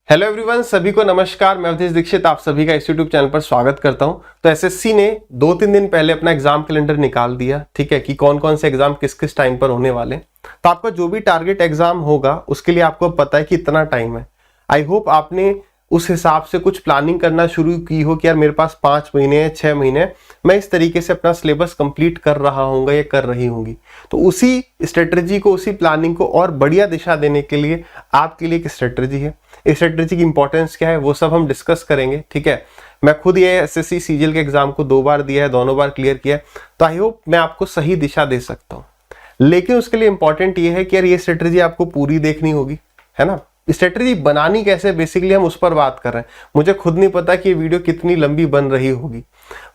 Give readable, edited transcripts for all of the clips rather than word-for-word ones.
Hello everyone, सभी को नमस्कार। मैं अवधेश दीक्षित आप सभी का इस यूट्यूब चैनल पर स्वागत करता हूं। तो एसएससी ने 2-3 दिन पहले अपना एग्जाम कैलेंडर निकाल दिया, ठीक है, कि कौन कौन से एग्जाम किस किस टाइम पर होने वाले। तो आपका जो भी टारगेट एग्जाम होगा उसके लिए आपको पता है कि इतना टाइम है। आई होप आपने उस हिसाब से कुछ प्लानिंग करना शुरू की हो कि यार मेरे पास 5 महीने 6 महीने मैं इस तरीके से अपना सिलेबस कंप्लीट कर रहा हूँगा या कर रही होंगी। तो उसी स्ट्रेटजी को, उसी प्लानिंग को और बढ़िया दिशा देने के लिए आपके लिए एक स्ट्रेटजी है। इस स्ट्रेटजी की इंपॉर्टेंस क्या है वो सब हम डिस्कस करेंगे, ठीक है। मैं खुद ये एसएससी सीजीएल के एग्जाम को 2 बार दिया है, दोनों बार क्लियर किया है, तो आई होप मैं आपको सही दिशा दे सकता हूँ। लेकिन उसके लिए इंपॉर्टेंट ये है कि यार ये स्ट्रेटजी आपको पूरी देखनी होगी, है ना। स्ट्रेटजी बनानी कैसे, बेसिकली हम उस पर बात कर रहे हैं। मुझे खुद नहीं पता कि ये वीडियो कितनी लंबी बन रही होगी,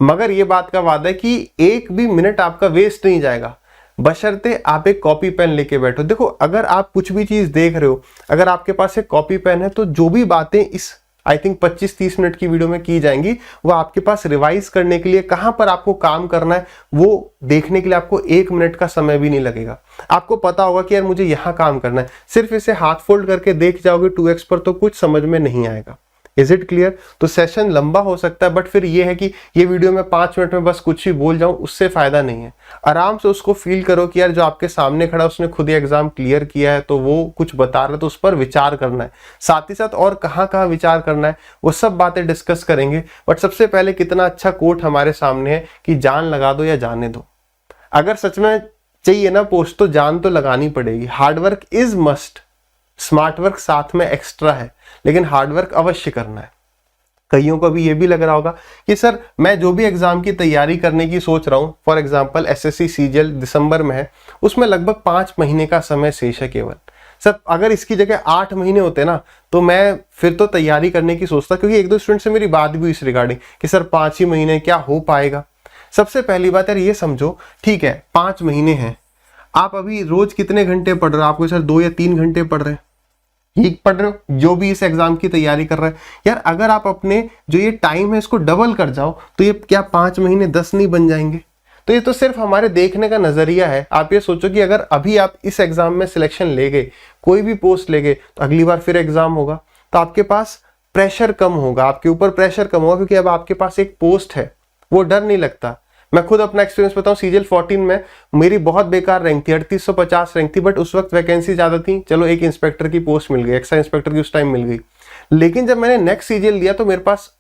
मगर ये बात का वादा है कि एक भी मिनट आपका वेस्ट नहीं जाएगा, बशर्ते आप एक कॉपी पेन लेके बैठो। देखो, अगर आप कुछ भी चीज देख रहे हो, अगर आपके पास एक कॉपी पेन है, तो जो भी बातें इस आई थिंक 25-30 मिनट की वीडियो में की जाएंगी वो आपके पास रिवाइज करने के लिए, कहां पर आपको काम करना है वो देखने के लिए आपको 1 मिनट का समय भी नहीं लगेगा। आपको पता होगा कि यार मुझे यहां काम करना है। सिर्फ इसे हाथ फोल्ड करके देख जाओगे 2x पर तो कुछ समझ में नहीं आएगा। Is it clear? तो सेशन लंबा हो सकता है, बट फिर ये है कि ये वीडियो में 5 मिनट में बस कुछ भी बोल जाऊं उससे फायदा नहीं है। आराम से उसको फील करो कि यार जो आपके सामने खड़ा उसने खुद ही एग्जाम क्लियर किया है, तो वो कुछ बता रहा है तो उस पर विचार करना है। साथ ही साथ और कहाँ विचार करना है वो सब बातें डिस्कस करेंगे। बट सबसे पहले कितना अच्छा कोट हमारे सामने है कि जान लगा दो या जाने दो। अगर सच में चाहिए ना पोस्ट, तो जान तो लगानी पड़ेगी। Hard work is must, smart work साथ में एक्स्ट्रा है, लेकिन हार्डवर्क अवश्य करना है। कईयों को भी ये भी लग रहा होगा कि सर मैं जो भी एग्जाम की तैयारी करने की सोच रहा हूं, फॉर एग्जांपल एसएससी सीजीएल दिसंबर में है, उसमें लगभग 5 महीने का समय शेष है केवल। सर अगर इसकी जगह 8 महीने होते ना तो मैं फिर तो तैयारी करने की सोचता, क्योंकि 1-2 स्टूडेंट से मेरी बात भी हुई इस रिगार्डिंग कि सर 5 ही महीने क्या हो पाएगा। सबसे पहली बात यार ये समझो, ठीक है 5 महीने हैं, आप अभी रोज कितने घंटे पढ़ रहे हो? आपको सर 2 या 3 घंटे पढ़ रहे हैं, ठीक पढ़ रहे हो जो भी इस एग्जाम की तैयारी कर रहे हैं। यार अगर आप अपने जो ये टाइम है इसको डबल कर जाओ तो ये क्या 5 महीने 10 नहीं बन जाएंगे? तो ये तो सिर्फ हमारे देखने का नजरिया है। आप ये सोचो कि अगर अभी आप इस एग्जाम में सिलेक्शन ले गए, कोई भी पोस्ट ले गए, तो अगली बार फिर एग्जाम होगा तो आपके पास प्रेशर कम होगा, आपके ऊपर प्रेशर कम होगा, क्योंकि अब आपके पास एक पोस्ट है, वो डर नहीं लगता। मैं खुद अपना एक्सपीरियंस बताऊं, सीजीएल 14 में मेरी बहुत बेकार रैंक थी, 3850 रैंक थी, बट उस वक्त वैकेंसी ज्यादा थी। चलो एक इंस्पेक्टर की पोस्ट मिल गई, एक्साइज इंस्पेक्टर की उस टाइम मिल गई। लेकिन जब मैंने नेक्स्ट सीजीएल दिया तो मेरे पास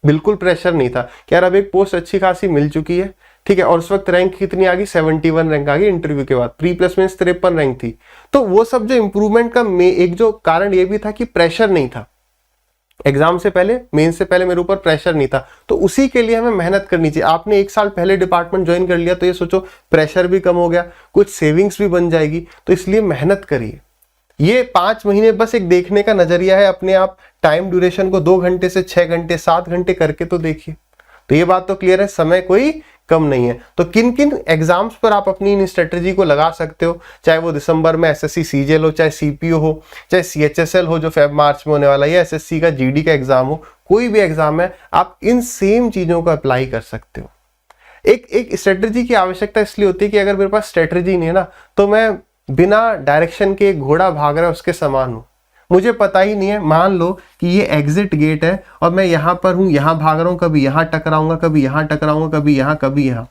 बिल्कुल प्रेशर नहीं था कि यार अब एक पोस्ट अच्छी खासी मिल चुकी है, ठीक है। और उस वक्त रैंक कितनी आ गई? 71 रैंक आ गई इंटरव्यू के बाद। प्री प्लस में 53 रैंक थी। तो वो सब जो इंप्रूवमेंट का एक जो कारण ये भी था कि प्रेशर नहीं था एग्जाम से पहले, मेन से पहले मेरे ऊपर प्रेशर नहीं था। तो उसी के लिए हमें मेहनत करनी चाहिए। आपने 1 साल पहले डिपार्टमेंट ज्वाइन कर लिया तो ये सोचो प्रेशर भी कम हो गया, कुछ सेविंग्स भी बन जाएगी। तो इसलिए मेहनत करिए। ये 5 महीने बस एक देखने का नजरिया है। अपने आप टाइम ड्यूरेशन को 2 घंटे से 6 घंटे 7 घंटे करके तो देखिए। तो ये बात तो क्लियर है, समय कोई कम नहीं है। तो किन किन एग्जाम्स पर आप अपनी इन स्ट्रेटजी को लगा सकते हो, चाहे वो दिसंबर में एसएससी सीजीएल हो, चाहे सीपीओ हो, चाहे सीएचएसएल हो जो फेब-मार्च में होने वाला है, या एसएससी का जीडी का एग्जाम हो, कोई भी एग्जाम है, आप इन सेम चीजों को अप्लाई कर सकते हो। एक स्ट्रेटजी की आवश्यकता इसलिए होती है कि अगर मेरे पास स्ट्रेटजी नहीं है ना, तो मैं बिना डायरेक्शन के घोड़ा भाग रहा है उसके समान हूं। मुझे पता ही नहीं है, मान लो कि ये एग्जिट गेट है और मैं यहां पर हूं, यहां भाग रहा हूं, कभी यहां टकराऊंगा, कभी यहां टकराऊंगा, कभी यहां, कभी यहां।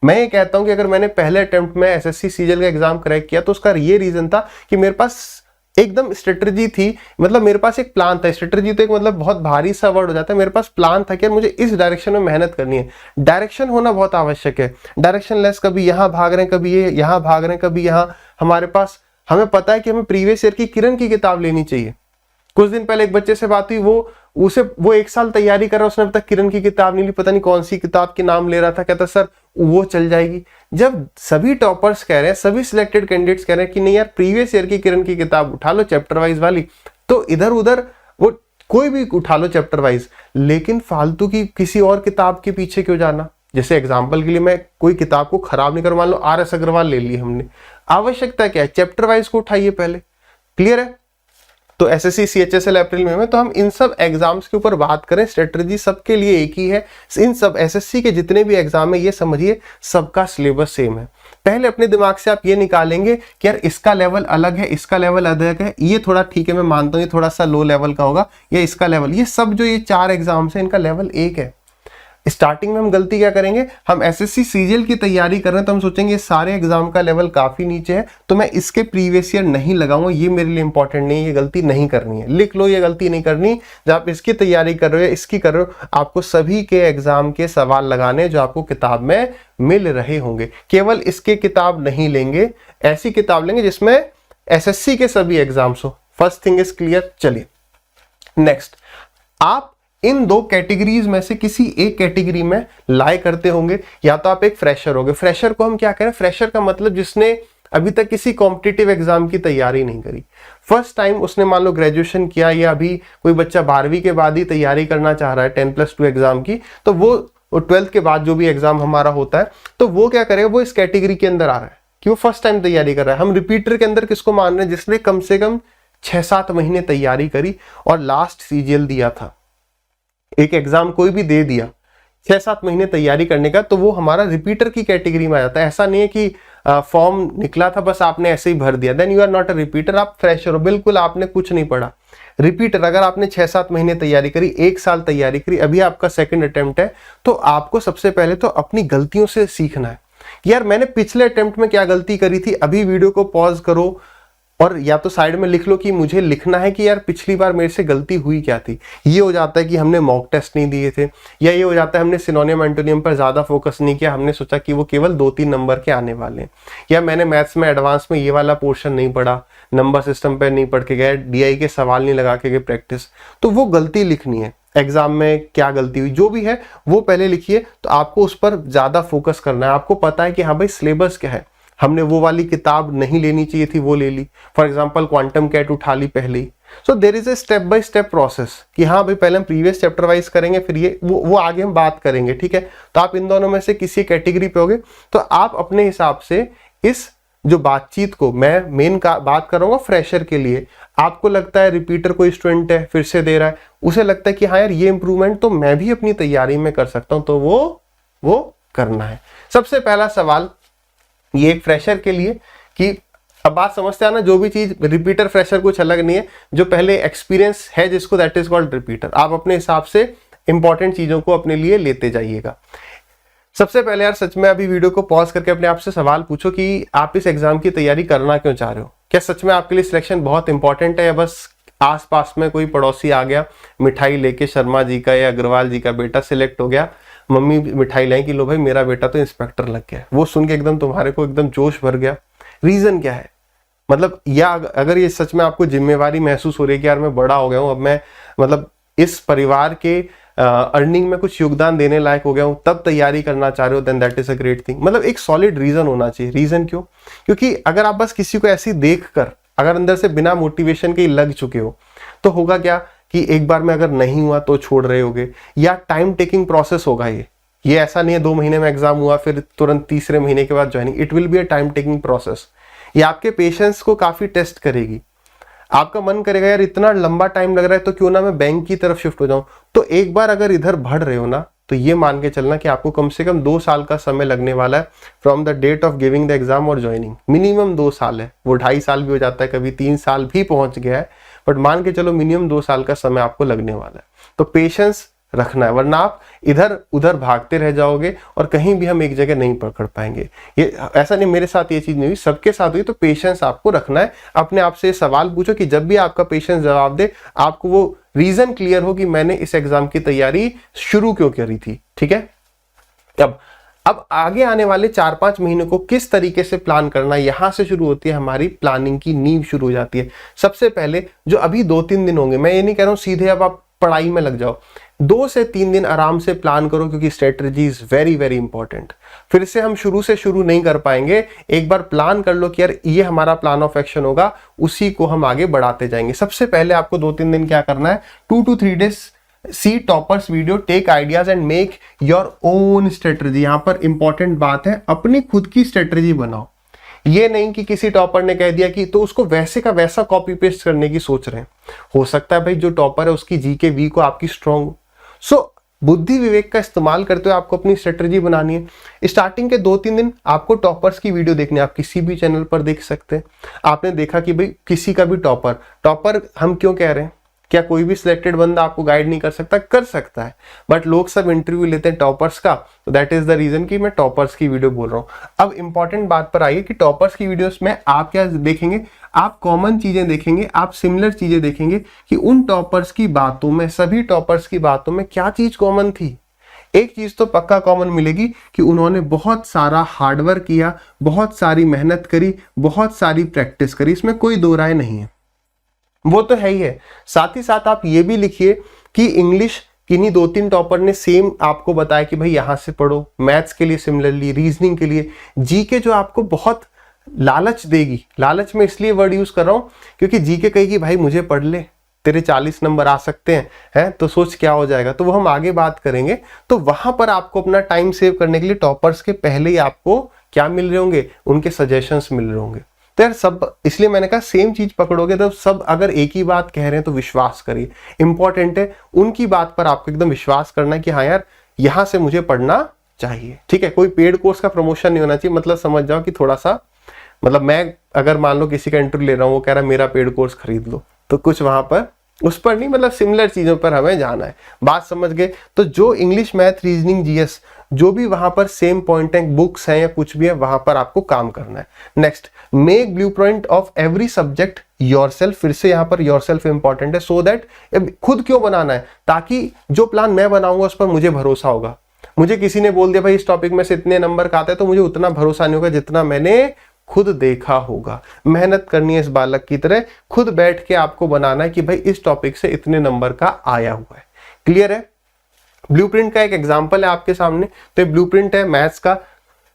मैं ये कहता हूं कि अगर मैंने पहले अटेम्प्ट में एसएससी सीजीएल का एग्जाम क्रैक किया तो उसका ये रीजन था कि मेरे पास एकदम स्ट्रेटजी थी, मतलब मेरे पास एक प्लान था। स्ट्रेटजी तो एक मतलब बहुत भारी सा वर्ड हो जाता है। मेरे पास प्लान था कि मुझे इस डायरेक्शन में मेहनत करनी है। डायरेक्शन होना बहुत आवश्यक है। डायरेक्शन लेस, कभी यहां भाग रहे हैं, कभी ये यहां भाग रहे हैं, कभी यहां। हमारे पास हमें पता है कि हमें प्रीवियस ईयर की किरण की किताब लेनी चाहिए। कुछ दिन पहले एक बच्चे से बात हुई, वो 1 साल तैयारी कर रहा है, उसने अब तक किरण की किताब नहीं ली, पता नहीं कौन सी किताब के नाम ले रहा था। कहता सर वो चल जाएगी। जब सभी टॉपर्स कह रहे हैं, सभी सिलेक्टेड कैंडिडेट्स कह रहे हैं कि नहीं यार प्रीवियस ईयर की किरण की किताब उठा लो चैप्टर वाइज वाली, तो इधर उधर वो कोई भी उठा लो चैप्टर वाइज, लेकिन फालतू की किसी और किताब के पीछे क्यों जाना? जैसे एग्जाम्पल के लिए मैं कोई किताब को खराब नहीं कर, मान लो आर एस अग्रवाल ले ली हमने, आवश्यकता क्या है? चैप्टर वाइज को उठाइए पहले। क्लियर है? तो एसएससी सीएचएसएल अप्रैल में तो हम इन सब एग्जाम्स के ऊपर बात करें। स्ट्रेटजी सबके लिए एक ही है। इन सब एसएससी के जितने भी एग्जाम है, ये समझिए सबका सिलेबस सेम है। पहले अपने दिमाग से आप ये निकालेंगे कि यार इसका लेवल अलग है, इसका लेवल अलग है, ये थोड़ा ठीक है मैं मानता हूँ ये थोड़ा सा लो लेवल का होगा, या इसका लेवल, ये सब जो ये 4 एग्जाम्स है इनका लेवल एक है। स्टार्टिंग में हम गलती क्या करेंगे, हम एसएससी सीजीएल की तैयारी कर रहे हैं तो हम सोचेंगे सारे एग्जाम का लेवल काफी नीचे है तो मैं इसके प्रीवियस ईयर नहीं लगाऊंगा, ये मेरे लिए इंपॉर्टेंट नहीं है, ये गलती नहीं करनी है। लिख लो ये गलती नहीं करनी। जब आप इसकी तैयारी कर रहे हो, इसकी कर रहे हो, आपको सभी के एग्जाम के सवाल लगाने जो आपको किताब में मिल रहे होंगे। केवल इसके किताब नहीं लेंगे, ऐसी किताब लेंगे जिसमें एसएससी के सभी एग्जाम्स हो। First thing is clear. चलिए नेक्स्ट, आप इन 2 कैटेगरीज में से किसी एक कैटेगरी में लाई करते होंगे, या तो आप एक फ्रेशर होगे। फ्रेशर को हम क्या करें, फ्रेशर का मतलब जिसने अभी तक किसी कॉम्पिटिटिव एग्जाम की तैयारी नहीं करी, फर्स्ट टाइम उसने मान लो ग्रेजुएशन किया, या अभी कोई बच्चा 12वीं के बाद ही तैयारी करना चाह रहा है 10+2 एग्जाम की, तो वो 12th के बाद जो भी एग्जाम हमारा होता है तो वो क्या करेगा, वो इस कैटेगरी के अंदर आ रहा है कि वो फर्स्ट टाइम तैयारी कर रहा है। हम रिपीटर के अंदर किसको मान रहे हैं, जिसने कम से कम 6-7 महीने तैयारी करी और लास्ट सीजीएल दिया था, एक एग्जाम कोई भी दे दिया 6-7 महीने तैयारी करने का, तो वो हमारा रिपीटर की कैटेगरी में आ जाता है। ऐसा नहीं है कि फॉर्म निकला था बस आपने ऐसे ही भर दिया, then you are not a repeater, आप फ्रेशर हो, बिल्कुल आपने कुछ नहीं पढ़ा। रिपीटर अगर आपने 6-7 महीने तैयारी करी, 1 साल तैयारी करी, अभी आपका सेकंड अटेम्प्ट है, तो आपको सबसे पहले तो अपनी गलतियों से सीखना है। यार मैंने पिछले अटेम्प्ट में क्या गलती करी थी, अभी वीडियो को पॉज करो और या तो साइड में लिख लो कि मुझे लिखना है कि यार पिछली बार मेरे से गलती हुई क्या थी। ये हो जाता है कि हमने मॉक टेस्ट नहीं दिए थे, या ये हो जाता है हमने सिनोनिम एंटोनिम पर ज्यादा फोकस नहीं किया, हमने सोचा कि वो केवल 2-3 नंबर के आने वाले हैं, या मैंने मैथ्स में एडवांस में ये वाला पोर्शन नहीं पढ़ा, नंबर सिस्टम पर नहीं पढ़ के गए, डीआई के सवाल नहीं लगा के गए प्रैक्टिस, तो वो गलती लिखनी है। एग्जाम में क्या गलती हुई जो भी है वो पहले लिखिए, तो आपको उस पर ज्यादा फोकस करना है। आपको पता है कि हाँ भाई सिलेबस क्या है, हमने वो वाली किताब नहीं लेनी चाहिए थी, वो ले ली। फॉर एग्जांपल क्वांटम कैट उठा ली पहले ही। So there is a step by step process कि हाँ भाई पहले हम प्रीवियस चैप्टर वाइज करेंगे, फिर ये वो आगे हम बात करेंगे, ठीक है। तो आप इन दोनों में से किसी कैटेगरी पे होगे, तो आप अपने हिसाब से इस जो बातचीत को, मैं मेन का बात कर रहा हूँ फ्रेशर के लिए, आपको लगता है रिपीटर कोई स्टूडेंट है फिर से दे रहा है, उसे लगता है कि हाँ यार ये इंप्रूवमेंट तो मैं भी अपनी तैयारी में कर सकता हूँ, तो वो करना है। सबसे पहला सवाल ये एक फ्रेशर के लिए कि अब बात समझते हैं ना, जो भी चीज रिपीटर फ्रेशर कुछ अलग नहीं है, जो पहले एक्सपीरियंस है जिसको दैट इज कॉल्ड रिपीटर। आप अपने हिसाब से इंपॉर्टेंट चीजों को अपने लिए लेते जाइएगा। सबसे पहले यार सच में अभी वीडियो को पॉज करके अपने आप से सवाल पूछो कि आप इस एग्जाम की तैयारी करना क्यों चाह रहे हो। क्या सच में आपके लिए सिलेक्शन बहुत इंपॉर्टेंट है, या बस आसपास में कोई पड़ोसी आ गया मिठाई लेके, शर्मा जी का या अग्रवाल जी का बेटा सिलेक्ट हो गया, मम्मी मिठाई लाई कि लो भाई मेरा बेटा तो इंस्पेक्टर लग गया, वो सुन के एकदम तुम्हारे को एकदम जोश भर गया। रीजन क्या है, मतलब या अगर ये सच में आपको जिम्मेवारी महसूस हो रही है कि यार मैं बड़ा हो गया हूँ, अब मैं मतलब इस परिवार के अर्निंग में कुछ योगदान देने लायक हो गया हूँ, तब तैयारी करना चाह रहे हो, then that is a great thing. मतलब एक सॉलिड रीजन होना चाहिए। रीजन क्यों, क्योंकि अगर आप बस किसी को ऐसी देख कर अगर अंदर से बिना मोटिवेशन के लग चुके हो, तो होगा क्या कि एक बार में अगर नहीं हुआ तो छोड़ रहे होगे, या टाइम टेकिंग प्रोसेस होगा। ये ऐसा नहीं है 2 महीने में एग्जाम हुआ फिर तुरंत तीसरे महीने के बाद joining, it will be a time taking process. ये आपके पेशेंस को काफी टेस्ट करेगी। आपका मन करेगा यार इतना लंबा टाइम लग रहा है तो क्यों ना मैं बैंक की तरफ शिफ्ट हो जाऊं। तो एक बार अगर इधर बढ़ रहे हो ना, तो ये मान के चलना कि आपको कम से कम 2 साल का समय लगने वाला है from the date of giving the exam और ज्वाइनिंग। मिनिमम 2 साल है, वो 2.5 साल भी हो जाता है, कभी 3 साल भी पहुंच गया है, बट मान के चलो मिनिमम 2 साल का समय आपको लगने वाला है। तो पेशेंस रखना है, वरना आप इधर उधर भागते रह जाओगे और कहीं भी हम एक जगह नहीं पकड़ पाएंगे। ये ऐसा नहीं मेरे साथ ये चीज नहीं हुई, सबके साथ हुई। तो पेशेंस आपको रखना है। अपने आप से सवाल पूछो कि जब भी आपका पेशेंस जवाब दे, आपको वो रीजन क्लियर हो कि मैंने इस एग्जाम की तैयारी शुरू क्यों करी थी, ठीक है। अब आगे आने वाले 4-5 महीनों को किस तरीके से प्लान करना, यहां से शुरू होती है हमारी प्लानिंग की नींव शुरू हो जाती है। सबसे पहले जो अभी 2-3 दिन होंगे, मैं ये नहीं कह रहा हूं सीधे अब आप पढ़ाई में लग जाओ, 2 से 3 दिन आराम से प्लान करो, क्योंकि strategy is very very important. फिर से हम शुरू नहीं कर पाएंगे, एक बार प्लान कर लो कि यार ये हमारा प्लान ऑफ एक्शन होगा, उसी को हम आगे बढ़ाते जाएंगे। सबसे पहले आपको 2-3 दिन क्या करना है, 2 to 3 days see toppers video, take ideas and make your own strategy. यहां पर इंपॉर्टेंट बात है, अपनी खुद की स्ट्रेटजी बनाओ। ये नहीं कि किसी टॉपर ने कह दिया कि तो उसको वैसे का वैसा कॉपी पेस्ट करने की सोच रहे हैं। हो सकता है भाई जो टॉपर है उसकी जीके वीक को आपकी स्ट्रॉन्ग। सो बुद्धि विवेक का इस्तेमाल करते हुए आपको अपनी स्ट्रेटजी बनानी है। स्टार्टिंग के 2-3 दिन आपको टॉपर्स की वीडियो देखनी है, आप किसी भी चैनल पर देख सकते हैं। आपने देखा कि भाई किसी का भी टॉपर हम क्यों कह रहे हैं, क्या कोई भी सिलेक्टेड बंदा आपको गाइड नहीं कर सकता? कर सकता है, बट लोग सब इंटरव्यू लेते हैं टॉपर्स का, तो दैट इज द रीजन कि मैं टॉपर्स की वीडियो बोल रहा हूँ। अब इंपॉर्टेंट बात पर आइए कि टॉपर्स की वीडियोस में आप क्या देखेंगे, आप कॉमन चीजें देखेंगे, आप सिमिलर चीजें देखेंगे कि उन टॉपर्स की बातों में, सभी टॉपर्स की बातों में क्या चीज कॉमन थी। एक चीज तो पक्का कॉमन मिलेगी कि उन्होंने बहुत सारा हार्डवर्क किया, बहुत सारी मेहनत करी, बहुत सारी प्रैक्टिस करी, इसमें कोई दो राय नहीं है, वो तो है ही है। साथ ही साथ आप ये भी लिखिए कि इंग्लिश किन्हीं 2-3 टॉपर ने सेम आपको बताया कि भाई यहां से पढ़ो, मैथ्स के लिए सिमिलरली, रीजनिंग के लिए, जीके जो आपको बहुत लालच देगी। लालच में इसलिए वर्ड यूज कर रहा हूं क्योंकि जीके कहेगी भाई मुझे पढ़ ले, तेरे 40 नंबर आ सकते हैं, तो सोच क्या हो जाएगा, तो वो हम आगे बात करेंगे। तो वहां पर आपको अपना टाइम सेव करने के लिए टॉपर्स के पहले ही आपको क्या मिल रहे होंगे, उनके सजेशंस मिल रहे होंगे। तो यार सब, इसलिए मैंने कहा सेम चीज पकड़ोगे तो सब अगर एक ही बात कह रहे हैं तो विश्वास करिए। इंपॉर्टेंट है उनकी बात पर आपको एकदम विश्वास करना है कि हाँ यार यहां से मुझे पढ़ना चाहिए, ठीक है। कोई पेड कोर्स का प्रमोशन नहीं होना चाहिए, मतलब समझ जाओ कि थोड़ा सा, मतलब मैं अगर मान लो किसी का इंटरव्यू ले रहा हूँ, वो कह रहा है मेरा पेड कोर्स खरीद लो, तो कुछ वहां पर उस पर नहीं, मतलब सिमिलर चीजों पर हमें जाना है। बात समझ गए? तो जो इंग्लिश, मैथ, रीजनिंग, जीएस जो भी वहां पर सेम पॉइंट है, बुक्स हैं या कुछ भी है, वहां पर आपको काम करना है। Next, make blueprint of every subject yourself. फिर से यहां पर योरसेल्फ इंपॉर्टेंट है, सो दैट, खुद क्यों बनाना है, ताकि जो प्लान मैं बनाऊंगा उस पर मुझे भरोसा होगा। मुझे किसी ने बोल दिया भाई इस टॉपिक में से इतने नंबर का आता है, तो मुझे उतना भरोसा नहीं होगा जितना मैंने खुद देखा होगा। मेहनत करनी है इस बालक की तरह, खुद बैठ के आपको बनाना है कि भाई इस टॉपिक से इतने नंबर का आया हुआ है। क्लियर है? ब्लूप्रिंट का एक एग्जांपल है आपके सामने, तो ये ब्लूप्रिंट है मैथ्स का,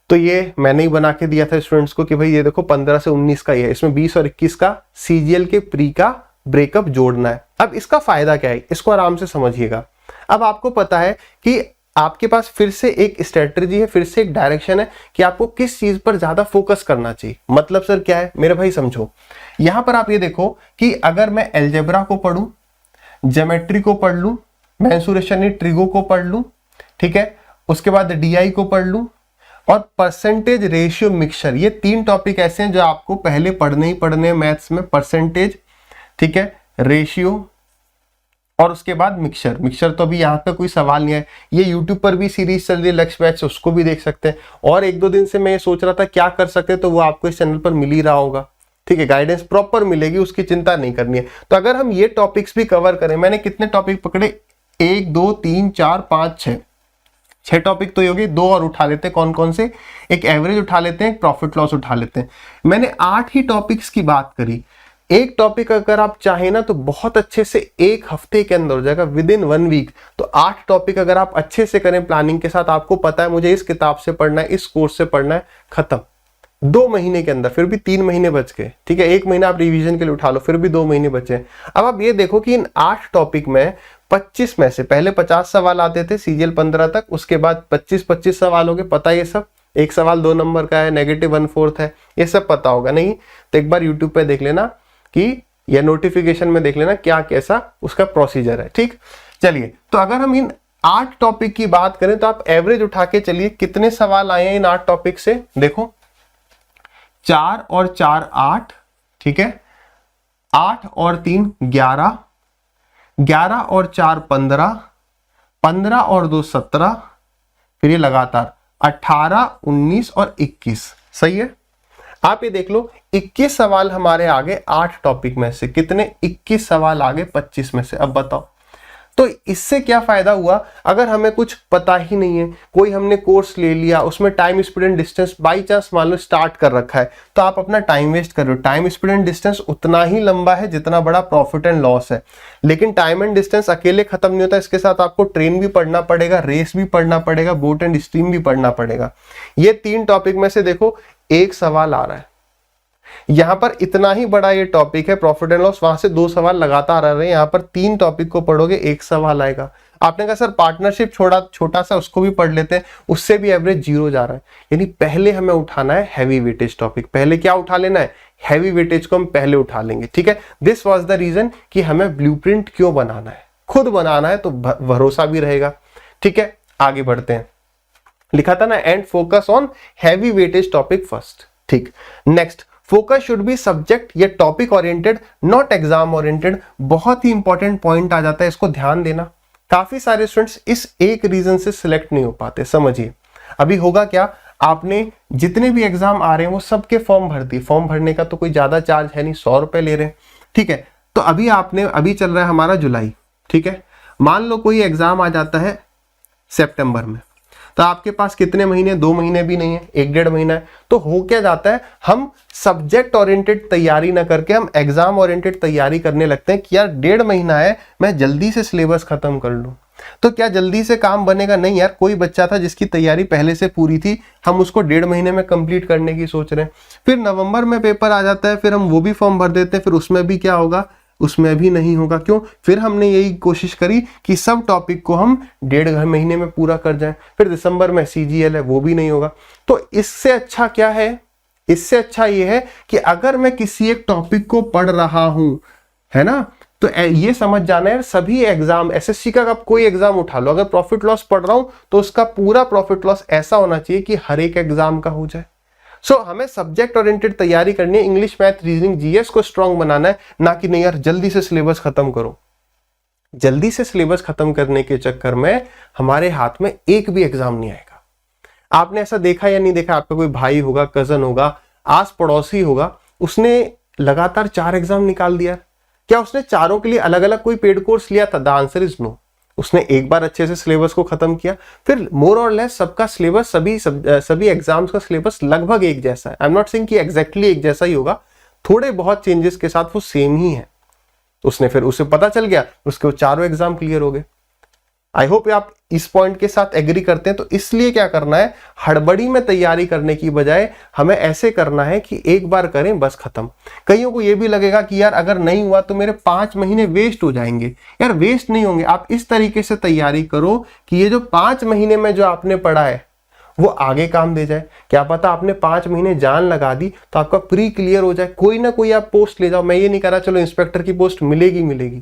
तो ये मैंने ही बना के दिया था स्टूडेंट्स को कि भाई ये देखो 15 से 19 का ही है, इसमें 20 और 21 का सीजीएल के प्री का ब्रेकअप जोड़ना है। अब इसका फायदा क्या है, इसको आराम से समझिएगा। अब आपको पता है कि आपके पास फिर से एक स्ट्रेटजी है, फिर से एक डायरेक्शन है कि आपको किस चीज पर ज्यादा फोकस करना चाहिए। मतलब सर क्या है मेरे भाई, समझो। यहां पर आप ये देखो कि अगर मैं एल्जेब्रा को पढ़ूं, ज्योमेट्री को पढ़ लूं, मेंसुरेशन ट्रिगो को पढ़ लूं, ठीक है, उसके बाद डीआई को पढ़ लूं और परसेंटेज, रेशियो, मिक्सचर, ये 3 टॉपिक ऐसे हैं जो आपको पहले पढ़ने ही पढ़ने हैं मैथ्स में। परसेंटेज, ठीक है, रेशियो और उसके बाद मिक्सचर तो अभी यहाँ पे कोई सवाल नहीं है। ये यूट्यूब पर भी सीरीज चल रही है लक्ष्य बैच, उसको भी देख सकते हैं। और 1-2 दिन से मैं ये सोच रहा था क्या कर सकते हैं, तो वो आपको इस चैनल पर मिल ही रहा होगा, ठीक है, गाइडेंस प्रॉपर मिलेगी, उसकी चिंता नहीं करनी है। तो अगर हम ये टॉपिक्स भी कवर करें, मैंने कितने टॉपिक पकड़े, 1 2 3 4 5 6 टॉपिक तो ये हो गए। 2 और उठा लेते हैं, कौन कौन से, एक एवरेज उठा लेते हैं, एक प्रॉफिट लॉस उठा लेते हैं। मैंने 8 ही टॉपिक्स की बात करी। एक टॉपिक अगर आप चाहें ना तो बहुत अच्छे से 1 हफ्ते के अंदर हो जाएगा, विद इन 1 वीक। तो 8 टॉपिक अगर आप अच्छे से करें प्लानिंग के साथ, आपको पता है मुझे इस किताब से पढ़ना है, इस कोर्स से पढ़ना है, खत्म 2 महीने के अंदर। फिर भी 3 महीने बच गए, ठीक है, 1 महीना आप रिवीजन के लिए उठा लो, फिर भी 2 महीने बचे। अब आप ये देखो कि इन 8 टॉपिक में 25 में से पहले 50 सवाल आते थे सीजीएल 15 तक, उसके बाद 25 सवाल हो गए, पता ये सब। एक सवाल 2 नंबर का है, -1/4 है, ये सब पता होगा। नहीं तो एक बार यूट्यूब पे देख लेना कि या नोटिफिकेशन में देख लेना क्या कैसा उसका प्रोसीजर है, ठीक। चलिए, तो अगर हम इन 8 टॉपिक की बात करें तो आप एवरेज उठा के चलिए कितने सवाल आए हैं इन 8 टॉपिक से। देखो 4 और 4 8, ठीक है, 8 और 3 11, 11 और 4 15, 15 और 2 17, फिर ये लगातार 18 19 और 21। सही है। आप ये देख लो 21 सवाल हमारे आगे 8 टॉपिक में से, कितने, 21 सवाल आगे 25 में से। अब बताओ तो इससे क्या फायदा हुआ। अगर हमें कुछ पता ही नहीं है, कोई हमने कोर्स ले लिया, उसमें time speed and distance by chance मान लो स्टार्ट कर रखा है, तो आप अपना टाइम वेस्ट कर रहे हो। टाइम स्पीड एंड डिस्टेंस उतना ही लंबा है जितना बड़ा प्रॉफिट एंड लॉस है, लेकिन टाइम एंड डिस्टेंस अकेले खत्म नहीं होता, इसके साथ आपको ट्रेन भी पढ़ना पड़ेगा, रेस भी पढ़ना पड़ेगा, बोट एंड स्ट्रीम भी पढ़ना पड़ेगा। ये 3 टॉपिक में से देखो 1 सवाल आ रहा है, यहां पर इतना ही बड़ा ये टॉपिक है प्रॉफिट एंड लॉस, वहां से 2 सवाल लगातार आ रहे हैं, यहां पर 3 टॉपिक को पढ़ोगे 1 सवाल आएगा। आपने कहा सर पार्टनरशिप छोटा सा उसको भी पढ़ लेते हैं, उससे भी एवरेज 0 जा रहा है। यानी पहले हमें उठाना है हैवी वेटेज टॉपिक। पहले क्या उठा लेना है, हैवी वेटेज को हम पहले उठा लेंगे, ठीक है। दिस वॉज द रीजन कि हमें ब्लूप्रिंट क्यों बनाना है, खुद बनाना है तो भरोसा भी रहेगा, ठीक है, आगे बढ़ते हैं। लिखा था ना and focus on heavy weightage topic first. ठीक, next, focus should be subject या topic oriented, not exam oriented. बहुत ही इंपॉर्टेंट पॉइंट आ जाता है, इसको ध्यान देना। काफी सारे स्टूडेंट्स इस एक रीजन से सिलेक्ट नहीं हो पाते। समझिए, अभी होगा क्या, आपने जितने भी एग्जाम आ रहे हैं वो सबके फॉर्म भर दिए। फॉर्म भरने का तो कोई ज्यादा चार्ज है नहीं, 100 रुपए ले रहे हैं। ठीक है, तो अभी चल रहा है हमारा जुलाई। ठीक है, मान लो कोई एग्जाम आ जाता है सितंबर में, तो आपके पास कितने महीने, 2 महीने भी नहीं है, 1-1.5 महीना है। तो हो क्या जाता है, हम सब्जेक्ट ओरिएंटेड तैयारी ना करके हम एग्जाम ओरिएंटेड तैयारी करने लगते हैं कि यार 1.5 महीना है, मैं जल्दी से सिलेबस खत्म कर लूं। तो क्या जल्दी से काम बनेगा? नहीं यार, कोई बच्चा था जिसकी तैयारी पहले से पूरी थी, हम उसको 1.5 महीने में कंप्लीट करने की सोच रहे हैं। फिर नवंबर में पेपर आ जाता है, फिर हम वो भी फॉर्म भर देते हैं, फिर उसमें भी क्या होगा, उसमें भी नहीं होगा। क्यों? फिर हमने यही कोशिश करी कि सब टॉपिक को हम 1.5 महीने में पूरा कर जाएं। फिर दिसंबर में CGL है, वो भी नहीं होगा। तो इससे अच्छा क्या है, इससे अच्छा ये है कि अगर मैं किसी एक टॉपिक को पढ़ रहा हूं, है ना, तो ये समझ जाना है सभी एग्जाम, SSC का आप कोई एग्जाम उठा लो, अगर प्रॉफिट लॉस पढ़ रहा हूं तो उसका पूरा प्रॉफिट लॉस ऐसा होना चाहिए कि हर एक एग्जाम का हो जाए। हमें सब्जेक्ट ओरिएंटेड तैयारी करनी है, इंग्लिश, मैथ, रीजनिंग, GS को स्ट्रांग बनाना है, ना कि नहीं यार जल्दी से सिलेबस खत्म करो। जल्दी से सिलेबस खत्म करने के चक्कर में हमारे हाथ में एक भी एग्जाम नहीं आएगा। आपने ऐसा देखा या नहीं देखा, आपका कोई भाई होगा, कजन होगा, आस पड़ोसी होगा, उसने लगातार 4 एग्जाम निकाल दिया। क्या उसने चारों के लिए अलग अलग कोई पेड कोर्स लिया था? The answer is no. उसने एक बार अच्छे से सिलेबस को खत्म किया, फिर मोर और लेस सबका सिलेबस, सभी एग्जाम्स का सिलेबस लगभग एक जैसा है। आई एम नॉट सेइंग कि एग्जैक्टली एक जैसा ही होगा, थोड़े बहुत चेंजेस के साथ वो सेम ही है। उसने फिर उसे पता चल गया, उसके वो चारों एग्जाम क्लियर हो गए। आई होप आप इस पॉइंट के साथ एग्री करते हैं। तो इसलिए क्या करना है, हड़बड़ी में तैयारी करने की बजाय हमें ऐसे करना है कि एक बार करें बस खत्म। कईयों को यह भी लगेगा कि यार अगर नहीं हुआ तो मेरे 5 महीने वेस्ट हो जाएंगे। यार वेस्ट नहीं होंगे, आप इस तरीके से तैयारी करो कि ये जो 5 महीने में जो आपने पढ़ा है वो आगे काम दे जाए। क्या पता आपने 5 महीने जान लगा दी तो आपका प्री क्लियर हो जाए, कोई ना कोई आप पोस्ट ले जाओ। मैं ये नहीं कह रहा चलो इंस्पेक्टर की पोस्ट मिलेगी,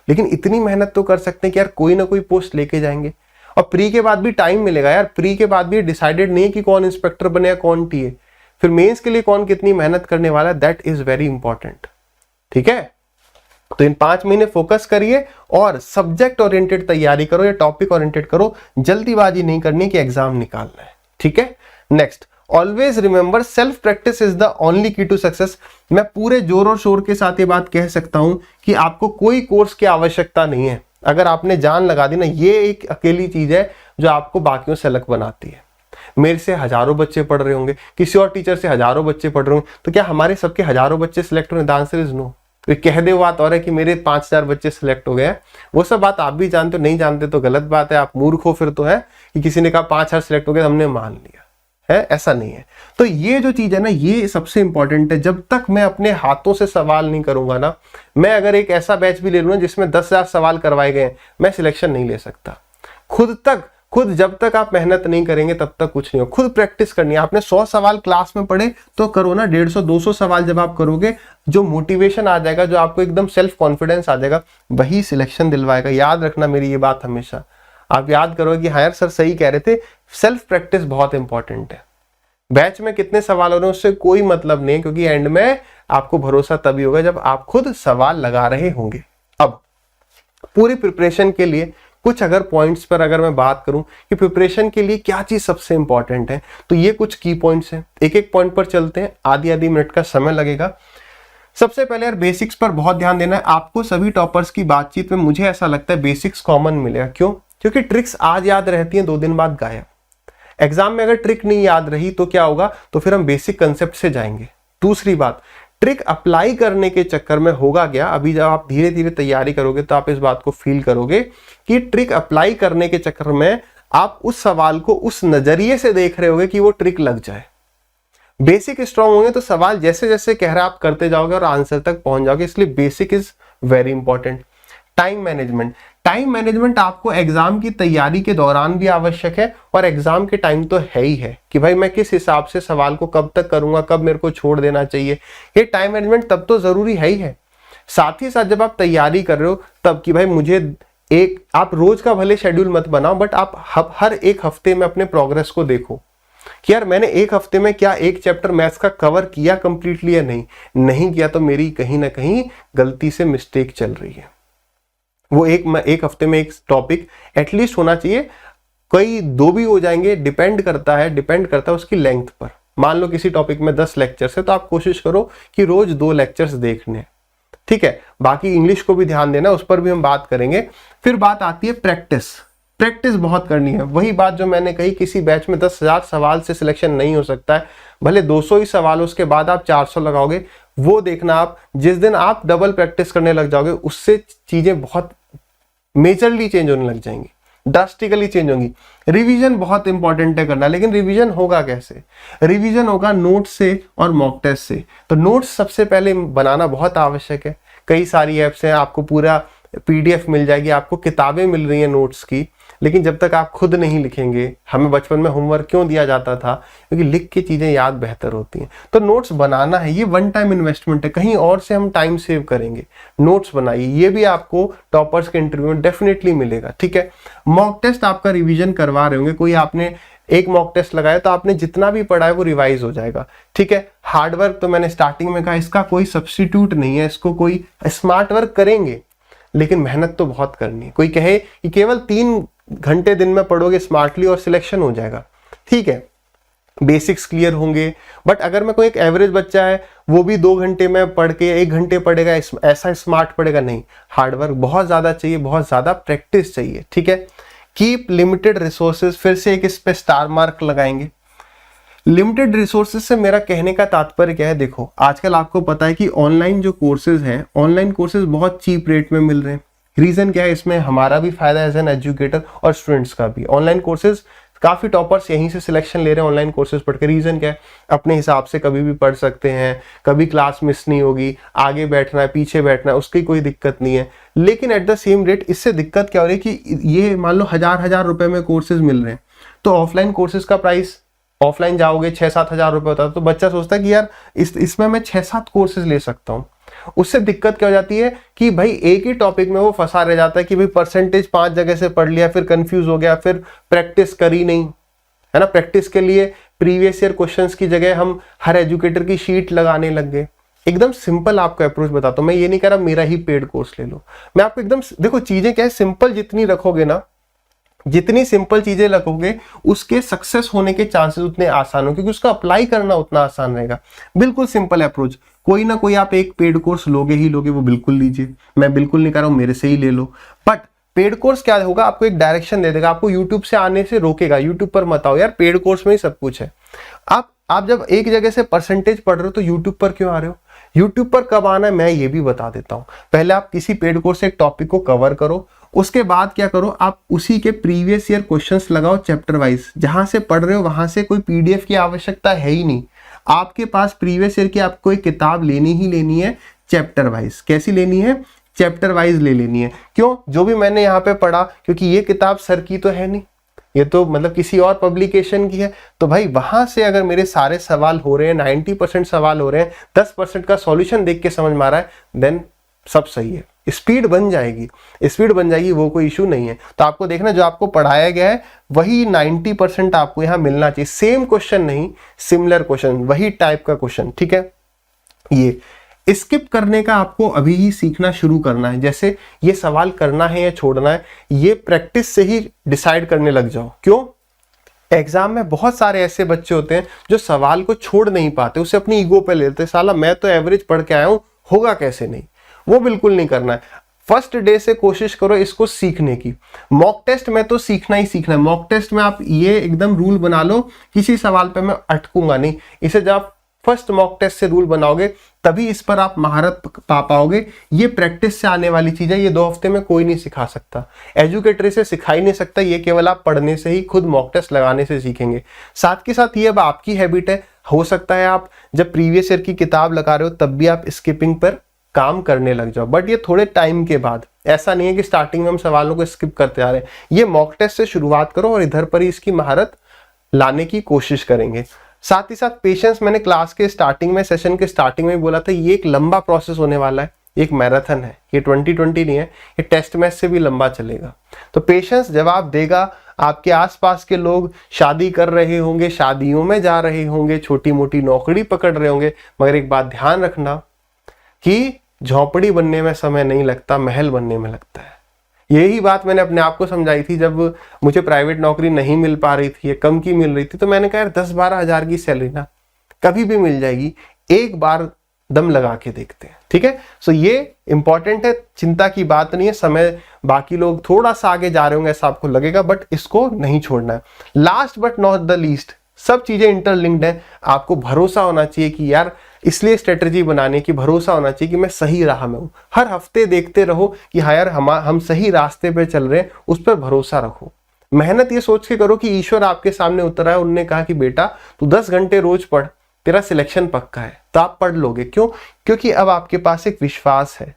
लेकिन इतनी मेहनत तो कर सकते हैं कि यार कोई ना कोई पोस्ट लेके जाएंगे। और प्री के बाद भी टाइम मिलेगा यार, प्री के बाद भी डिसाइडेड नहीं है कि कौन इंस्पेक्टर बनेगा, कौन टीए। फिर मेंस के लिए कौन कितनी मेहनत करने वाला है, दैट इज वेरी इंपॉर्टेंट। ठीक है, तो इन 5 महीने फोकस करिए और सब्जेक्ट ओरिएंटेड तैयारी करो या टॉपिक ओरिएंटेड करो, जल्दीबाजी नहीं करनी कि एग्जाम निकालना है। ठीक है, next, always remember self practice is the only की टू सक्सेस। मैं पूरे जोर और शोर के साथ ये बात कह सकता हूं कि आपको कोई कोर्स की आवश्यकता नहीं है। अगर आपने जान लगा दी ना, ये एक अकेली चीज है जो आपको बाकियों से अलग बनाती है। मेरे से हजारों बच्चे पढ़ रहे होंगे, किसी और टीचर से हजारों बच्चे पढ़ रहे होंगे, तो क्या हमारे सबके हजारों बच्चे सिलेक्ट होंगे? The answer is no. तो कह दे बात और है कि मेरे 5,000 बच्चे सिलेक्ट हो गए, वो सब बात आप भी जानते हो, नहीं जानते तो गलत बात है, आप मूर्ख हो फिर तो है कि किसी ने कहा 5,000 सिलेक्ट हो गए हमने मान लिया है, ऐसा नहीं है। तो ये जो चीज है ना, ये सबसे इंपॉर्टेंट है। जब तक मैं अपने हाथों से सवाल नहीं करूंगा ना, मैं अगर एक ऐसा बैच भी ले लूँ जिसमें 10,000 सवाल करवाए गए, मैं सिलेक्शन नहीं ले सकता। खुद जब तक आप मेहनत नहीं करेंगे तब तक कुछ नहीं हो। खुद प्रैक्टिस करनी है। आपने 100 सवाल क्लास में पढ़े तो करो ना, 150-200 सवाल जब आप करोगे, जो मोटिवेशन आ जाएगा, जो आपको एकदम सेल्फ कॉन्फिडेंस आ जाएगा, वही सिलेक्शन दिलवाएगा। याद रखना मेरी ये बात हमेशा, आप याद करोगे कि हाँ यार सर सही कह रहे थे, सेल्फ प्रैक्टिस बहुत इंपॉर्टेंट है। बैच में कितने सवाल हो रहे हैं उससे कोई मतलब नहीं, क्योंकि एंड में आपको भरोसा तभी होगा जब आप खुद सवाल लगा रहे होंगे। अब पूरी प्रिपरेशन के लिए कुछ अगर पॉइंट्स पर अगर मैं बात करूं कि प्रिपरेशन के लिए क्या चीज सबसे इंपॉर्टेंट है, तो ये कुछ की पॉइंट्स हैं। एक एक पॉइंट पर चलते हैं, आधी मिनट का समय लगेगा। सबसे पहले यार बेसिक्स पर बहुत ध्यान देना है आपको। सभी टॉपर्स की बातचीत में मुझे ऐसा लगता है बेसिक्स कॉमन मिलेगा। क्यों? क्योंकि ट्रिक्स आज याद रहती हैं, 2 दिन बाद गायब। एग्जाम में अगर ट्रिक नहीं याद रही तो क्या होगा, तो फिर हम बेसिक कंसेप्ट से जाएंगे। दूसरी बात, ट्रिक अप्लाई करने के चक्कर में होगा क्या, अभी जब आप धीरे धीरे तैयारी करोगे तो आप इस बात को फील करोगे कि ट्रिक अप्लाई करने के चक्कर में आप उस सवाल को उस नजरिए से देख रहे होगे कि वो ट्रिक लग जाए। बेसिक स्ट्रांग होंगे तो सवाल जैसे जैसे कह रहा है आप करते जाओगे और आंसर तक पहुंच जाओगे। इसलिए basic is very important. Time management आपको एग्जाम की तैयारी के दौरान भी आवश्यक है, और एग्जाम के टाइम तो है ही है कि भाई मैं किस हिसाब से सवाल को कब तक करूंगा, कब मेरे को छोड़ देना चाहिए। ये टाइम मैनेजमेंट तब तो जरूरी है ही है। साथ ही साथ जब आप तैयारी कर रहे हो तब कि भाई मुझे एक आप रोज का भले शेड्यूल मत बनाओ, बट आप हर एक हफ्ते में अपने प्रोग्रेस को देखो कि यार मैंने एक हफ्ते में क्या एक चैप्टर मैथ्स का कवर किया कंप्लीटली या नहीं किया, तो मेरी कहीं ना कहीं गलती से मिस्टेक चल रही है। वो एक हफ्ते में एक टॉपिक एटलीस्ट होना चाहिए, कोई 2 भी हो जाएंगे, डिपेंड करता है उसकी लेंथ पर। मान लो किसी टॉपिक में 10 लेक्चर्स है तो आप कोशिश करो कि रोज 2 लेक्चर्स देखने, ठीक है। बाकी इंग्लिश को भी ध्यान देना, उस पर भी हम बात करेंगे। फिर बात आती है प्रैक्टिस बहुत करनी है। वही बात जो मैंने कही, किसी बैच में 10,000 सवाल से सिलेक्शन नहीं हो सकता है, भले 200 ही सवाल, उसके बाद आप 400 लगाओगे। वो देखना आप जिस दिन आप डबल प्रैक्टिस करने लग जाओगे, उससे चीजें बहुत मेजरली चेंज होने लग जाएंगी, ड्रास्टिकली चेंज होंगी। रिवीजन बहुत इंपॉर्टेंट है करना, लेकिन रिवीजन होगा कैसे? रिवीजन होगा नोट्स से और मॉक टेस्ट से। तो नोट्स सबसे पहले बनाना बहुत आवश्यक है। कई सारी ऐप्स हैं, आपको पूरा PDF मिल जाएगी, आपको किताबें मिल रही हैं नोट्स की, लेकिन जब तक आप खुद नहीं लिखेंगे, हमें बचपन में होमवर्क क्यों दिया जाता था? क्योंकि लिख के चीजें याद बेहतर होती हैं। तो नोट्स बनाना है, ये वन टाइम इन्वेस्टमेंट है, कहीं और से हम टाइम सेव करेंगे। नोट्स बनाइए, ये भी आपको टॉपर्स के इंटरव्यू में डेफिनेटली मिलेगा, ठीक है। मॉक टेस्ट आपका रिवीजन करवा रहे होंगे, कोई आपने एक मॉक टेस्ट लगाया तो आपने जितना भी पढ़ा है वो रिवाइज हो जाएगा, ठीक है। हार्डवर्क तो मैंने स्टार्टिंग में कहा, इसका कोई सब्स्टिट्यूट नहीं है, इसको कोई स्मार्ट वर्क करेंगे, लेकिन मेहनत तो बहुत करनी है। कोई कहे कि केवल 3 घंटे दिन में पढ़ोगे स्मार्टली और सिलेक्शन हो जाएगा, ठीक है, बेसिक्स क्लियर होंगे। बट अगर मैं कोई एक एवरेज बच्चा है, वो भी 2 घंटे में पढ़ के 1 घंटे पढ़ेगा, ऐसा स्मार्ट पढ़ेगा नहीं। हार्डवर्क बहुत ज्यादा चाहिए, बहुत ज्यादा प्रैक्टिस चाहिए, ठीक है। कीप लिमिटेड रिसोर्सेज, फिर से एक इस पे स्टार मार्क लगाएंगे। लिमिटेड रिसोर्सेज से मेरा कहने का तात्पर्य क्या है? देखो, आजकल आपको पता है कि ऑनलाइन जो कोर्सेज हैं, ऑनलाइन कोर्सेज बहुत चीप रेट में मिल रहे हैं। रीजन क्या है? इसमें हमारा भी फायदा है एज एन एजुकेटर और स्टूडेंट्स का भी। ऑनलाइन कोर्सेज काफी टॉपर्स यहीं से सिलेक्शन ले रहे हैं ऑनलाइन कोर्सेज पढ़ के। रीजन क्या है? अपने हिसाब से कभी भी पढ़ सकते हैं, कभी क्लास मिस नहीं होगी, आगे बैठना है पीछे बैठना है, उसकी कोई दिक्कत नहीं है। लेकिन एट द सेम रेट इससे दिक्कत क्या हो रही है कि ये मान लो 1000 रुपए में कोर्सेज मिल रहे हैं, तो ऑफलाइन कोर्सेज का प्राइस, ऑफलाइन जाओगे 6-7 हजार रुपए होता है, तो बच्चा सोचता है कि यार इसमें मैं 6-7 कोर्सेज ले सकता हूँ। उससे दिक्कत क्या हो जाती है कि भाई एक ही टॉपिक में वो फंसा रह जाता है कि भाई परसेंटेज 5 जगह से पढ़ लिया, फिर कंफ्यूज हो गया, फिर प्रैक्टिस करी नहीं, है ना। प्रैक्टिस के लिए प्रीवियस ईयर क्वेश्चंस की जगह हम हर एजुकेटर की शीट लगाने लग गए। एकदम सिंपल आपको अप्रोच बताता हूं, मैं ये नहीं कह रहा मेरा ही पेड कोर्स ले लो, मैं आपको एकदम देखो चीजें क्या है, सिंपल जितनी रखोगे ना, जितनी सिंपल चीजें रखोगे उसके सक्सेस होने के चांसेस उतने आसान हो, क्योंकि उसका अप्लाई करना उतना आसान रहेगा। बिल्कुल सिंपल अप्रोच। कोई ना कोई आप एक पेड कोर्स लोगे ही लोगे, वो बिल्कुल लीजिए, मैं बिल्कुल नहीं कह रहा हूं मेरे से ही ले लो। बट पेड कोर्स क्या होगा, आपको एक डायरेक्शन दे देगा, आपको यूट्यूब से आने से रोकेगा। यूट्यूब पर मत आओ यार, पेड कोर्स में ही सब कुछ है। आप जब एक जगह से परसेंटेज पढ़ रहे हो तो यूट्यूब पर क्यों आ रहे हो? यूट्यूब पर कब आना है मैं ये भी बता देता हूं। पहले आप किसी पेड कोर्स से एक टॉपिक को कवर करो, उसके बाद क्या करो, आप उसी के प्रीवियस ईयर क्वेश्चंस लगाओ चैप्टर वाइज। जहां से पढ़ रहे हो वहां से कोई PDF की आवश्यकता है ही नहीं, आपके पास प्रीवियस ईयर की आपको एक किताब लेनी ही लेनी है चैप्टर वाइज। कैसी लेनी है? चैप्टर वाइज ले लेनी है। क्यों? जो भी मैंने यहाँ पे पढ़ा, क्योंकि ये किताब सर की तो है नहीं, ये तो मतलब किसी और पब्लिकेशन की है, तो भाई वहां से अगर मेरे सारे सवाल हो रहे हैं, 90% सवाल हो रहे हैं, 10% का सॉल्यूशन देख के समझ में आ रहा है, देन सब सही है। स्पीड बन जाएगी, वो कोई इशू नहीं है। तो आपको देखना जो आपको पढ़ाया गया है वही 90% आपको यहाँ मिलना चाहिए। सेम क्वेश्चन नहीं, सिमिलर क्वेश्चन, वही टाइप का क्वेश्चन, ठीक है। ये स्किप करने का आपको अभी ही सीखना शुरू करना है। जैसे ये सवाल करना है या छोड़ना है, ये प्रैक्टिस से ही डिसाइड करने लग जाओ। क्यों? एग्जाम में बहुत सारे ऐसे बच्चे होते हैं जो सवाल को छोड़ नहीं पाते, उसे अपनी ईगो पे लेते, साला मैं तो एवरेज पढ़ के आया हूं, होगा कैसे नहीं। वो बिल्कुल नहीं करना है। फर्स्ट डे से कोशिश करो इसको सीखने की। मॉक टेस्ट में तो सीखना ही सीखना है। मॉक टेस्ट में आप ये एकदम रूल बना लो, किसी सवाल पे मैं अटकूंगा नहीं। इसे जब आप फर्स्ट मॉक टेस्ट से रूल बनाओगे तभी इस पर आप महारत पा पाओगे। ये प्रैक्टिस से आने वाली चीज है, ये 2 हफ्ते में कोई नहीं सिखा सकता, एजुकेटर से सिखा ही नहीं सकता। ये केवल आप पढ़ने से ही, खुद मॉक टेस्ट लगाने से सीखेंगे। साथ के साथ ये अब आपकी हैबिट है, हो सकता है आप जब प्रीवियस ईयर की किताब लगा रहे हो तब भी आप स्किपिंग पर काम करने लग जाओ, बट ये थोड़े टाइम के बाद। ऐसा नहीं है कि स्टार्टिंग में हम सवालों को स्किप करते आ रहे हैं। ये मॉक टेस्ट से शुरुआत करो और इधर पर ही इसकी महारत लाने की कोशिश करेंगे। साथ ही साथ पेशेंस, मैंने क्लास के स्टार्टिंग में, सेशन के स्टार्टिंग में बोला था, ये एक लंबा प्रोसेस होने वाला है। एक मैराथन है, ये 2020 नहीं है, ये टेस्ट मैच से भी लंबा चलेगा। तो पेशेंस जवाब देगा। आपके आसपास के लोग शादी कर रहे होंगे, शादियों में जा रहे होंगे, छोटी मोटी नौकरी पकड़ रहे होंगे, मगर एक बात ध्यान रखना कि झोपड़ी बनने में समय नहीं लगता, महल बनने में लगता है। यही बात मैंने अपने आप को समझाई थी जब मुझे प्राइवेट नौकरी नहीं मिल पा रही थी, कम की मिल रही थी, तो मैंने कहा यार 10-12 हजार की सैलरी ना कभी भी मिल जाएगी, एक बार दम लगा के देखते हैं, ठीक है। सो ये इंपॉर्टेंट है, चिंता की बात नहीं है। समय बाकी लोग थोड़ा सा आगे जा रहे होंगे ऐसा आपको लगेगा, बट इसको नहीं छोड़ना है। Last but not the least, सब चीजें इंटरलिंक्ड है। आपको भरोसा होना चाहिए कि यार, इसलिए स्ट्रेटजी बनाने की भरोसा होना चाहिए कि मैं सही राह में हूं। हर हफ्ते देखते रहो कि हाँ यार हम सही रास्ते पे चल रहे हैं, उस पर भरोसा रखो। मेहनत ये सोच के करो कि ईश्वर आपके सामने उतर आया, उन्होंने कहा कि बेटा तू 10 घंटे रोज पढ़, तेरा सिलेक्शन पक्का है, तो आप पढ़ लोगे। क्यों? क्योंकि अब आपके पास एक विश्वास है,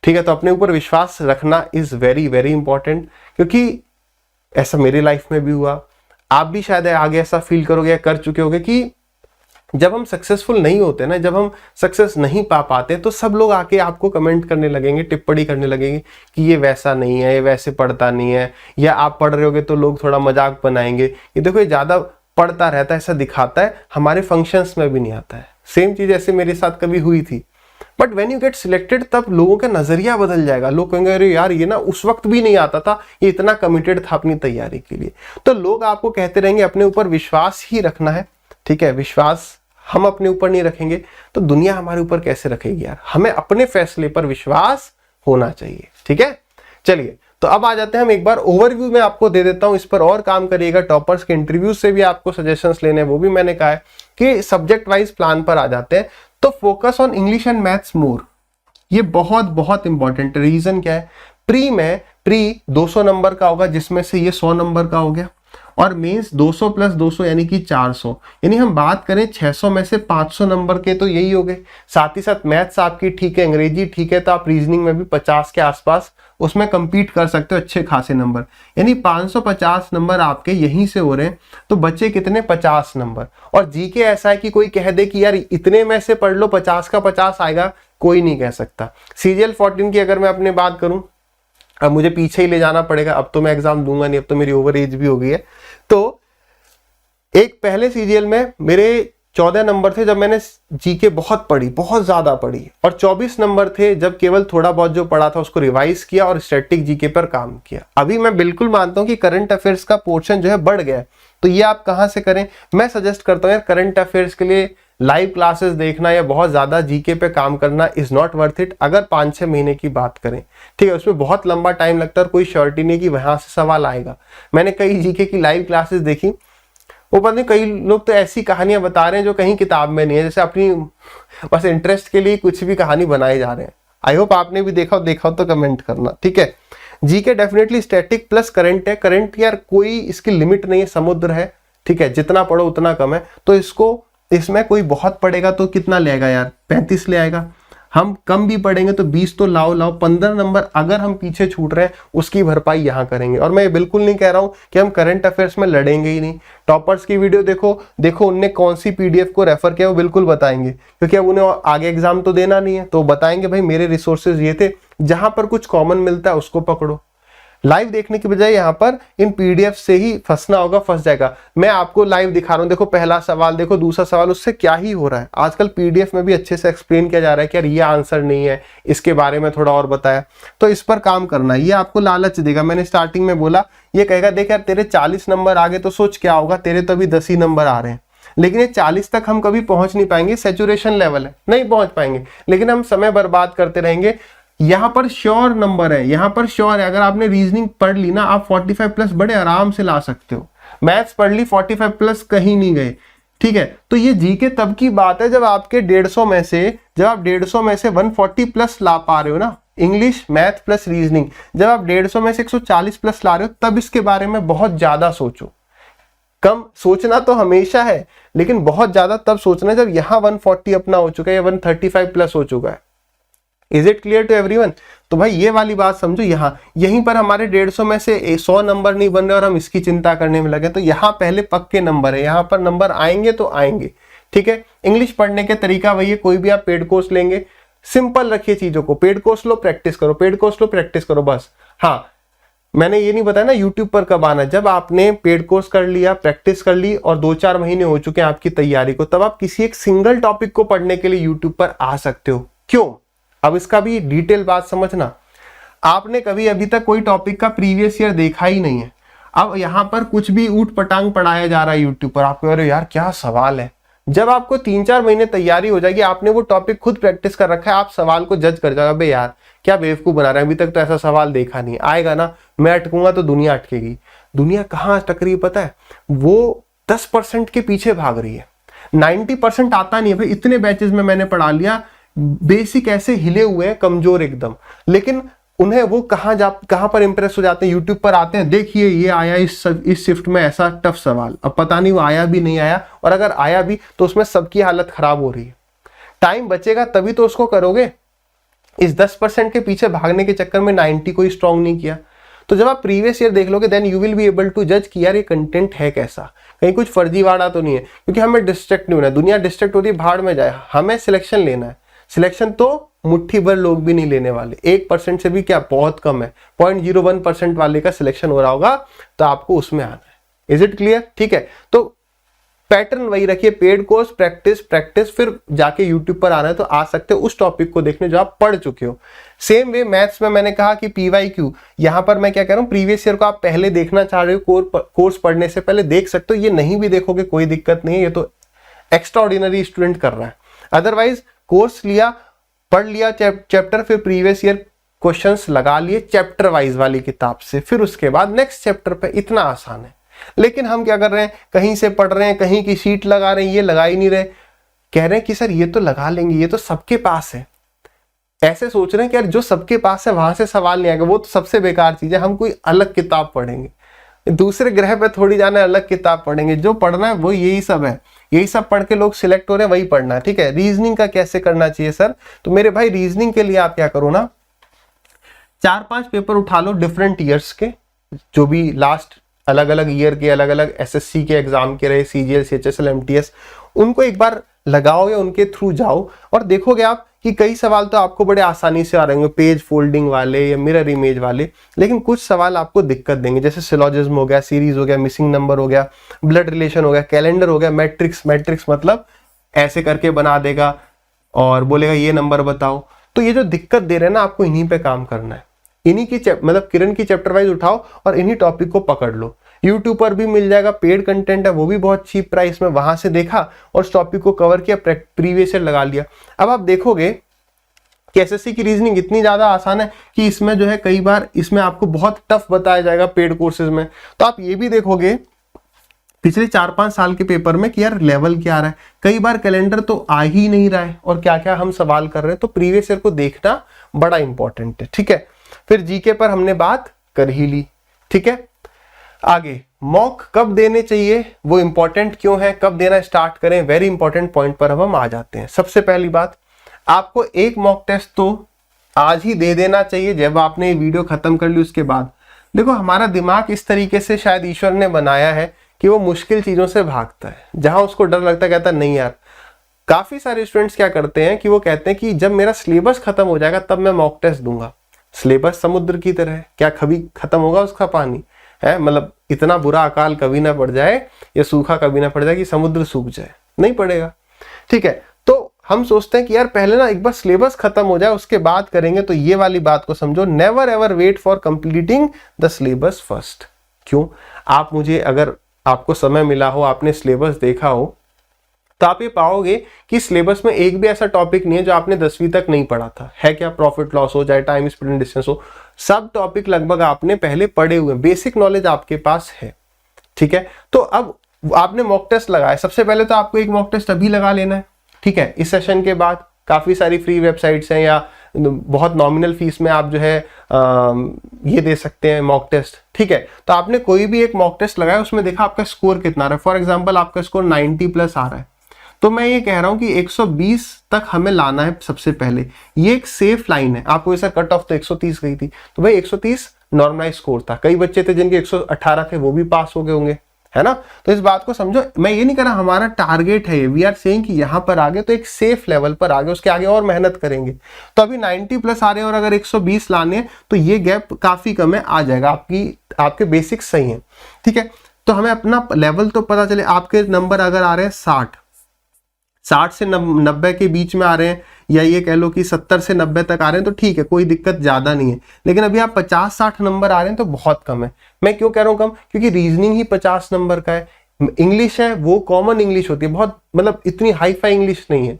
ठीक है। तो अपने ऊपर विश्वास रखना इज वेरी वेरी इंपॉर्टेंट, क्योंकि ऐसा मेरी लाइफ में भी हुआ, आप भी शायद आगे ऐसा फील करोगे या कर चुके होगे कि जब हम सक्सेसफुल नहीं होते ना, जब हम सक्सेस नहीं पा पाते, तो सब लोग आके आपको कमेंट करने लगेंगे, टिप्पणी करने लगेंगे कि ये वैसा नहीं है, ये वैसे पढ़ता नहीं है, या आप पढ़ रहे होगे तो लोग थोड़ा मजाक बनाएंगे, ये देखो ये ज्यादा पढ़ता रहता है, ऐसा दिखाता है, हमारे फंक्शंस में भी नहीं आता है। सेम चीज ऐसे मेरे साथ कभी हुई थी, but when you get selected तब लोगों का नजरिया बदल जाएगा। लोग कहेंगे अरे यार ये ना उस वक्त भी नहीं आता था, ये इतना कमिटेड था अपनी तैयारी के लिए। तो लोग आपको कहते रहेंगे, अपने ऊपर विश्वास ही रखना है, ठीक है। विश्वास हम अपने ऊपर नहीं रखेंगे तो दुनिया हमारे ऊपर कैसे रखेगी यार। हमें अपने फैसले पर विश्वास होना चाहिए, ठीक है। चलिए, तो अब आ जाते हैं हम एक बार ओवरव्यू में आपको दे देता हूं, इस पर और काम करिएगा। टॉपर्स के इंटरव्यू से भी आपको सजेशंस लेने हैं, वो भी मैंने कहा है कि सब्जेक्ट वाइज प्लान पर आ जाते हैं। तो focus on English and maths more, ये बहुत बहुत इंपॉर्टेंट। रीजन क्या है? प्री 200 नंबर का होगा, जिसमें से ये 100 नंबर का हो गया, और मेंस 200 प्लस 200 यानी कि 400, यानी हम बात करें 600 में से 500 नंबर के तो यही हो गए। साथ ही साथ मैथ्स आपकी ठीक है, अंग्रेजी ठीक है, तो आप रीजनिंग में भी 50 के आसपास उसमें compete कर सकते हो, अच्छे खासे नंबर, यानी 550 नंबर आपके यहीं से हो रहे हैं। तो बच्चे कितने? 50 नंबर। और जीके ऐसा है कि कोई कह दे कि यार इतने में से पढ़ लो 50 का 50 आएगा, कोई नहीं कह सकता। CGL 14 की अगर मैं अपनी बात करूं, अब मुझे पीछे ही ले जाना पड़ेगा, अब तो मैं एग्जाम दूंगा नहीं, अब तो मेरी ओवर एज भी हो गई है। तो एक पहले सीजीएल में मेरे 14 नंबर थे जब मैंने जीके बहुत पढ़ी, बहुत ज्यादा पढ़ी, और 24 नंबर थे जब केवल थोड़ा बहुत जो पढ़ा था उसको रिवाइज किया और स्टैटिक जीके पर काम किया। अभी मैं बिल्कुल मानता हूं कि करंट अफेयर्स का पोर्शन जो है बढ़ गया है, तो ये आप कहां से करें? मैं सजेस्ट करता हूं यार, करंट अफेयर्स के लिए लाइव क्लासेस देखना या बहुत ज्यादा जीके पे काम करना इज नॉट वर्थ इट। अगर 5-6 महीने की बात करें, ठीक है, उसमें बहुत लंबा टाइम लगता है और कोई श्योरिटी नहीं कि वहां से सवाल आएगा। मैंने कई जीके की लाइव क्लासेस देखी, वो पता नहीं कई लोग तो ऐसी कहानियां बता रहे हैं जो कहीं किताब में नहीं है, जैसे अपनी बस इंटरेस्ट के लिए कुछ भी कहानी बनाए जा रहे हैं। आई होप आपने भी देखा हो तो कमेंट करना, ठीक है। GK definitely static plus current है। करंट यार कोई इसकी लिमिट नहीं है, समुद्र है, ठीक है, जितना पढ़ो उतना कम है। तो इसमें कोई बहुत पढ़ेगा तो कितना ले आएगा यार? 35 ले आएगा। हम कम भी पढ़ेंगे तो 20 तो लाओ 15 नंबर अगर हम पीछे छूट रहे हैं उसकी भरपाई यहाँ करेंगे। और मैं ये बिल्कुल नहीं कह रहा हूँ कि हम करंट अफेयर्स में लड़ेंगे ही नहीं। टॉपर्स की वीडियो देखो उनने कौन सी पीडीएफ को रेफर किया, वो बिल्कुल बताएंगे, क्योंकि अब उन्हें आगे एग्जाम तो देना नहीं है, तो बताएंगे भाई मेरे रिसोर्सेज ये थे, जहां पर कुछ कॉमन मिलता है उसको पकड़ो। लाइव देखने की बजाय यहाँ पर इन पीडीएफ से ही फंसना होगा, फंस जाएगा। मैं आपको लाइव दिखा रहा हूँ, देखो पहला सवाल, देखो दूसरा सवाल, उससे क्या ही हो रहा है। आजकल पीडीएफ में भी अच्छे से एक्सप्लेन किया जा रहा है कि यार ये आंसर नहीं है, इसके बारे में थोड़ा और बताया। तो इस पर काम करना, ये आपको लालच देगा। मैंने स्टार्टिंग में बोला, ये कहेगा देख यार तेरे 40 नंबर आ गए तो सोच क्या होगा, तेरे तो अभी 10 ही नंबर आ रहे हैं। लेकिन ये 40 तक हम कभी पहुंच नहीं पाएंगे, सैचुरेशन लेवल है, नहीं पहुंच पाएंगे, लेकिन हम समय बर्बाद करते रहेंगे। यहां पर श्योर नंबर है, यहां पर श्योर है। अगर आपने रीजनिंग पढ़ ली ना, आप 45 प्लस बड़े आराम से ला सकते हो। मैथ्स पढ़ ली, 45 प्लस कहीं नहीं गए, ठीक है। तो ये जीके तब की बात है जब आपके 150 में से, जब आप 150 में से 140 प्लस ला पा रहे हो ना, इंग्लिश मैथ प्लस रीजनिंग, जब आप 150 में से 140 प्लस ला रहे हो, तब इसके बारे में बहुत ज्यादा सोचो। कम सोचना तो हमेशा है, लेकिन बहुत ज्यादा तब सोचना जब यहाँ 140 अपना हो चुका है या 135 प्लस हो चुका है। Is it clear to everyone? तो भाई ये वाली बात समझो। यहीं पर हमारे 150 में से 100 नंबर नहीं बन रहे और हम इसकी चिंता करने में लगे, तो यहाँ पहले पक्के नंबर है, यहाँ पर नंबर आएंगे तो आएंगे, ठीक है। इंग्लिश पढ़ने के तरीका वही है, कोई भी आप पेड कोर्स लेंगे, सिंपल रखिए चीजों को, पेड कोर्स लो प्रैक्टिस करो, पेड कोर्स लो प्रैक्टिस करो बस। हाँ, मैंने ये नहीं बताया ना यूट्यूब पर कब आना, जब आपने पेड कोर्स कर लिया, प्रैक्टिस कर ली और 2-4 महीने हो चुके हैं आपकी तैयारी को, तब आप किसी एक सिंगल टॉपिक को पढ़ने के लिए यूट्यूब पर आ सकते हो। क्यों? अब इसका भी डिटेल बात समझना। आपने कभी अभी तक कोई टॉपिक का प्रीवियस ईयर देखा ही नहीं है, अब यहां पर कुछ भी ऊट पटांग पढ़ाया जा रहा है यूट्यूब पर, आपको अरे यार क्या सवाल है। जब आपको 3-4 महीने तैयारी हो जाएगी, आपने वो टॉपिक खुद प्रैक्टिस कर रखा है, आप सवाल को जज कर जाओगे, अबे यार क्या बेवकूफ बना रहे हैं, अभी तक तो ऐसा सवाल देखा नहीं, आएगा ना मैं अटकूंगा तो दुनिया अटकेगी। दुनिया कहाँ अटक रही है पता है? वो 10% के पीछे भाग रही है, 90% आता नहीं है भाई। इतने बैचेस में मैंने पढ़ा लिया, बेसिक ऐसे हिले हुए हैं कमजोर एकदम, लेकिन उन्हें वो कहां पर इंप्रेस हो जाते हैं, यूट्यूब पर आते हैं, देखिए ये आया इस शिफ्ट में ऐसा टफ सवाल, अब पता नहीं वो आया भी नहीं आया, और अगर आया भी तो उसमें सबकी हालत खराब हो रही है। टाइम बचेगा तभी तो उसको करोगे। इस 10% के पीछे भागने के चक्कर में 90 को ही स्ट्रॉन्ग नहीं किया। तो जब आप प्रीवियस ईयर देख लोगे, then you will be able to जज कि यार ये कंटेंट है कैसा, कहीं कुछ फर्जीवाड़ा तो नहीं है। क्योंकि हमें डिस्ट्रैक्ट नहीं होना है, दुनिया डिस्ट्रैक्ट होती है भाड़ में जाए, हमें सिलेक्शन लेना है। सिलेक्शन तो मुट्ठी भर लोग भी नहीं लेने वाले, 1% से भी क्या बहुत कम है, 0.01% वाले का सिलेक्शन हो रहा होगा, तो आपको उसमें आना है। Is it clear? ठीक है, तो पैटर्न वही रखिए, पेड कोर्स, प्रैक्टिस प्रैक्टिस, फिर जाके यूट्यूब पर आना है तो आ सकते हो उस टॉपिक को देखने जो आप पढ़ चुके हो। सेम वे मैथ्स में मैंने कहा कि PYQ, यहां पर मैं क्या कह रहा हूं, प्रीवियस ईयर को आप पहले देखना चाह रहे हो, कोर्स पढ़ने से पहले देख सकते हो, ये नहीं भी देखोगे कोई दिक्कत नहीं है, ये तो एक्स्ट्रा ऑर्डिनरी स्टूडेंट कर रहा है। अदरवाइज कोर्स लिया, पढ़ लिया चैप्टर, फिर प्रीवियस ईयर क्वेश्चंस लगा लिए चैप्टर वाइज वाली किताब से, फिर उसके बाद नेक्स्ट चैप्टर पे, इतना आसान है। लेकिन हम क्या कर रहे हैं, कहीं से पढ़ रहे हैं, कहीं की शीट लगा रहे हैं, ये लगा ही नहीं रहे, कह रहे हैं कि सर ये तो लगा लेंगे, ये तो सबके पास है। ऐसे सोच रहे हैं कि यार जो सबके पास है वहां से सवाल नहीं आएगा, वो तो सबसे बेकार चीज है, हम कोई अलग किताब पढ़ेंगे, दूसरे ग्रह पे थोड़ी जाना है, अलग किताब पढ़ेंगे। जो पढ़ना है वो यही सब है, यही सब पढ़ के लोग सिलेक्ट हो रहे हैं, वही पढ़ना है। ठीक है, रीजनिंग का कैसे करना चाहिए सर? तो मेरे भाई रीजनिंग के लिए आप क्या करो ना, 4-5 पेपर उठा लो डिफरेंट ईयर्स के, जो भी लास्ट अलग अलग ईयर के अलग अलग SSC के एग्जाम के रहे, CGL, CHSL, MTS, उनको एक बार लगाओ या उनके थ्रू जाओ और देखोगे आप कि कई सवाल तो आपको बड़े आसानी से आ रहे होंगे, पेज फोल्डिंग वाले या मिरर इमेज वाले, लेकिन कुछ सवाल आपको दिक्कत देंगे, जैसे सिलोजिज्म हो गया, सीरीज हो गया, मिसिंग नंबर हो गया, ब्लड रिलेशन हो गया, कैलेंडर हो गया, मैट्रिक्स मतलब ऐसे करके बना देगा और बोलेगा ये नंबर बताओ। तो ये जो दिक्कत दे रहे हैं ना, आपको इन्हीं पे काम करना है, इन्हीं की मतलब किरण की चैप्टर वाइज उठाओ और इन्हीं टॉपिक को पकड़ लो। यूट्यूब पर भी मिल जाएगा, पेड कंटेंट है, वो भी बहुत चीप प्राइस में, वहां से देखा और उस टॉपिक को कवर किया, प्रीवियस ईयर लगा लिया। अब आप देखोगे कि SSC की रीजनिंग इतनी ज्यादा आसान है कि इसमें जो है कई बार इसमें आपको बहुत टफ बताया जाएगा पेड कोर्सेज में। तो आप ये भी देखोगे पिछले 4-5 साल के पेपर में कि यार लेवल क्या आ रहा है, कई बार कैलेंडर तो आ ही नहीं रहा है और क्या क्या हम सवाल कर रहे हैं। तो प्रीवियस ईयर को देखना बड़ा इंपॉर्टेंट है। ठीक है, फिर जीके पर हमने बात कर ही ली। ठीक है, आगे मॉक कब देने चाहिए, वो इंपॉर्टेंट क्यों है, कब देना स्टार्ट करें, वेरी इंपॉर्टेंट पॉइंट पर हम आ जाते हैं। सबसे पहली बात, आपको एक मॉक टेस्ट तो आज ही दे देना चाहिए जब आपने ये वीडियो खत्म कर ली उसके बाद। देखो हमारा दिमाग इस तरीके से शायद ईश्वर ने बनाया है कि वो मुश्किल चीजों से भागता है, जहां उसको डर लगता है कहता है नहीं यार। काफी सारे स्टूडेंट्स क्या करते हैं कि वो कहते हैं कि जब मेरा सिलेबस खत्म हो जाएगा तब मैं मॉक टेस्ट दूंगा। सिलेबस समुद्र की तरह है, क्या कभी खत्म होगा उसका पानी है? मतलब इतना बुरा अकाल कभी ना पड़ जाए या सूखा कभी ना पड़ जाए कि समुद्र सूख जाए, नहीं पड़ेगा। ठीक है, तो हम सोचते हैं कि यार पहले ना एक बार सिलेबस खत्म हो जाए उसके बाद करेंगे। तो ये वाली बात को समझो, never ever wait for completing the syllabus first. क्यों? आप मुझे, अगर आपको समय मिला हो, आपने सिलेबस देखा हो, तो आप ये पाओगे कि सिलेबस में एक भी ऐसा टॉपिक नहीं है जो आपने 10वीं तक नहीं पढ़ा था। है क्या? प्रॉफिट लॉस हो जाए, टाइम स्पीड एंड डिस्टेंस हो, सब टॉपिक लगभग आपने पहले पढ़े हुए, बेसिक नॉलेज आपके पास है। ठीक है, तो अब आपने मॉक टेस्ट लगाया, सबसे पहले तो आपको एक मॉक टेस्ट अभी लगा लेना है। ठीक है, इस सेशन के बाद काफी सारी फ्री वेबसाइट्स हैं या बहुत नॉमिनल फीस में आप जो है ये दे सकते हैं मॉक टेस्ट। ठीक है, तो आपने कोई भी एक मॉक टेस्ट लगाया, उसमें देखा आपका स्कोर कितना आ रहा है। फॉर एग्जांपल आपका स्कोर 90+ आ रहा है, तो मैं ये कह रहा हूं कि 120 तक हमें लाना है सबसे पहले। ये एक सेफ लाइन है। आपको सर कट ऑफ तो 130 गई थी, तो भाई 130 नॉर्मलाइज स्कोर था। कई बच्चे थे जिनके 118 थे, वो भी पास हो गए होंगे, है ना। तो इस बात को समझो, मैं ये नहीं कह रहा हमारा टारगेट है, वी आर सेइंग कि यहाँ पर आगे तो एक सेफ लेवल पर आगे, उसके आगे और मेहनत करेंगे। तो अभी 90 प्लस आ रहे हैं और अगर 120 लाने हैं तो ये गैप काफी कम है, आ जाएगा, आपके बेसिक्स सही हैं, ठीक है। तो हमें अपना लेवल तो पता चले, आपके नंबर अगर आ रहे हैं 60 से 90 के बीच में आ रहे हैं, या ये कह लो कि 70 से 90 तक आ रहे हैं तो ठीक है, कोई दिक्कत ज्यादा नहीं है। लेकिन अभी आप 50-60 नंबर आ रहे हैं तो बहुत कम है। मैं क्यों कह रहा हूँ कम, क्योंकि रीजनिंग ही 50 नंबर का है, इंग्लिश है वो कॉमन इंग्लिश होती है, बहुत मतलब इतनी हाई फाई इंग्लिश नहीं है।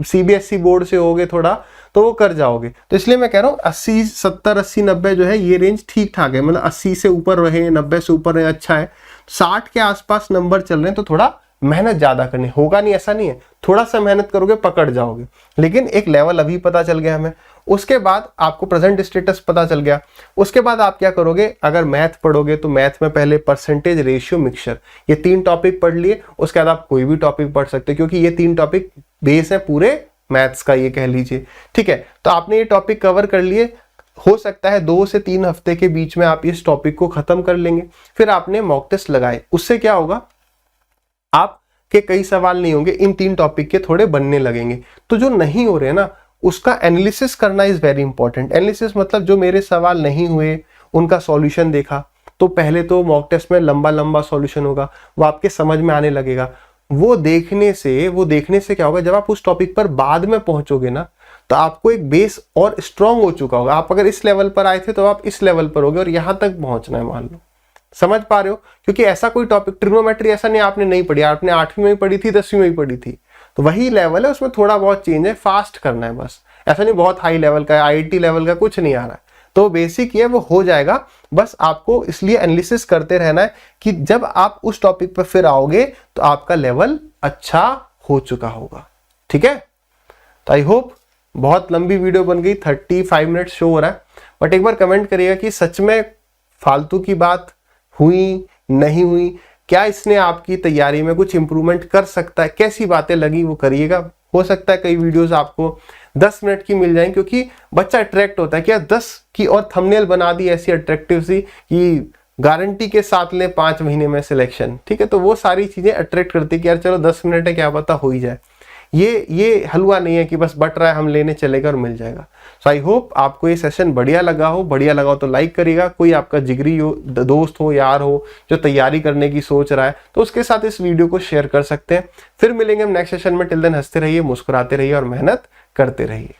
सीबीएसई बोर्ड से होगे थोड़ा तो वो कर जाओगे। तो इसलिए मैं कह रहा हूँ 80, 70, 80, 90 जो है ये रेंज ठीक ठाक है, मतलब 80 से ऊपर रहे, 90 से ऊपर रहे, अच्छा है। 60 के आसपास नंबर चल रहे हैं तो थोड़ा मेहनत ज्यादा करनी होगा, नहीं ऐसा नहीं है, थोड़ा सा मेहनत करोगे पकड़ जाओगे। लेकिन एक लेवल अभी पता चल गया हमें, उसके बाद आपको प्रेजेंट स्टेटस पता चल गया। उसके बाद आप क्या करोगे, अगर मैथ पढ़ोगे तो मैथ में पहले परसेंटेज, रेशियो, मिक्सचर, ये 3 टॉपिक पढ़ लिए। उसके बाद आप कोई भी टॉपिक पढ़ सकते हो, क्योंकि ये 3 टॉपिक बेस है पूरे मैथ्स का, ये कह लीजिए, ठीक है। तो आपने ये टॉपिक कवर कर लिए, हो सकता है 2 से 3 हफ्ते के बीच में आप इस टॉपिक को खत्म कर लेंगे। फिर आपने मॉक टेस्ट लगाए, उससे क्या होगा, आपके कई सवाल नहीं होंगे, इन 3 टॉपिक के थोड़े बनने लगेंगे। तो जो नहीं हो रहे ना, उसका एनालिसिस करना इज वेरी इंपॉर्टेंट। एनालिसिस मतलब जो मेरे सवाल नहीं हुए उनका सॉल्यूशन देखा। तो पहले तो मॉक टेस्ट में लंबा लंबा सॉल्यूशन होगा, वो आपके समझ में आने लगेगा। वो देखने से क्या होगा, जब आप उस टॉपिक पर बाद में पहुंचोगे ना, तो आपको एक बेस और स्ट्रांग हो चुका होगा। आप अगर इस लेवल पर आए थे तो आप इस लेवल पर होगे, और यहां तक पहुंचना है, मान लो, समझ पा रहे हो। क्योंकि ऐसा कोई टॉपिक, ट्रिग्नोमेट्री ऐसा नहीं आपने नहीं पढ़ी, आपने 8वीं में ही पढ़ी थी, 10वीं में ही पढ़ी थी, तो वही लेवल है, उसमें थोड़ा बहुत चेंज है, फास्ट करना है बस। ऐसा नहीं बहुत हाई लेवल का, आईआईटी लेवल का कुछ नहीं आ रहा है। तो बेसिक ये वो हो जाएगा, बस आपको इसलिए एनालिसिस करते रहना है कि जब आप उस टॉपिक पर फिर आओगे तो आपका लेवल अच्छा हो चुका होगा, ठीक है। तो आई होप, बहुत लंबी वीडियो बन गई, 35 मिनट शो हो रहा है, बट एक बार कमेंट करिएगा कि सच में फालतू की बात हुई नहीं हुई, क्या इसने आपकी तैयारी में कुछ इंप्रूवमेंट कर सकता है, कैसी बातें लगी वो करिएगा। हो सकता है कई वीडियोस आपको 10 मिनट की मिल जाएं, क्योंकि बच्चा अट्रैक्ट होता है कि यार 10 की और थंबनेल बना दी ऐसी अट्रैक्टिव सी कि गारंटी के साथ ले 5 महीने में सिलेक्शन, ठीक है। तो वो सारी चीजें अट्रैक्ट करती है कि यार चलो 10 मिनट है, क्या पता हो ही जाए। ये हलवा नहीं है कि बस बट रहा है हम लेने चलेगा और मिल जाएगा। सो आई होप आपको ये सेशन बढ़िया लगा हो तो लाइक करिएगा। कोई आपका जिगरी दोस्त हो, यार हो, जो तैयारी करने की सोच रहा है, तो उसके साथ इस वीडियो को शेयर कर सकते हैं। फिर मिलेंगे हम नेक्स्ट सेशन में। टिल देन हंसते रहिए, मुस्कुराते रहिए और मेहनत करते रहिए।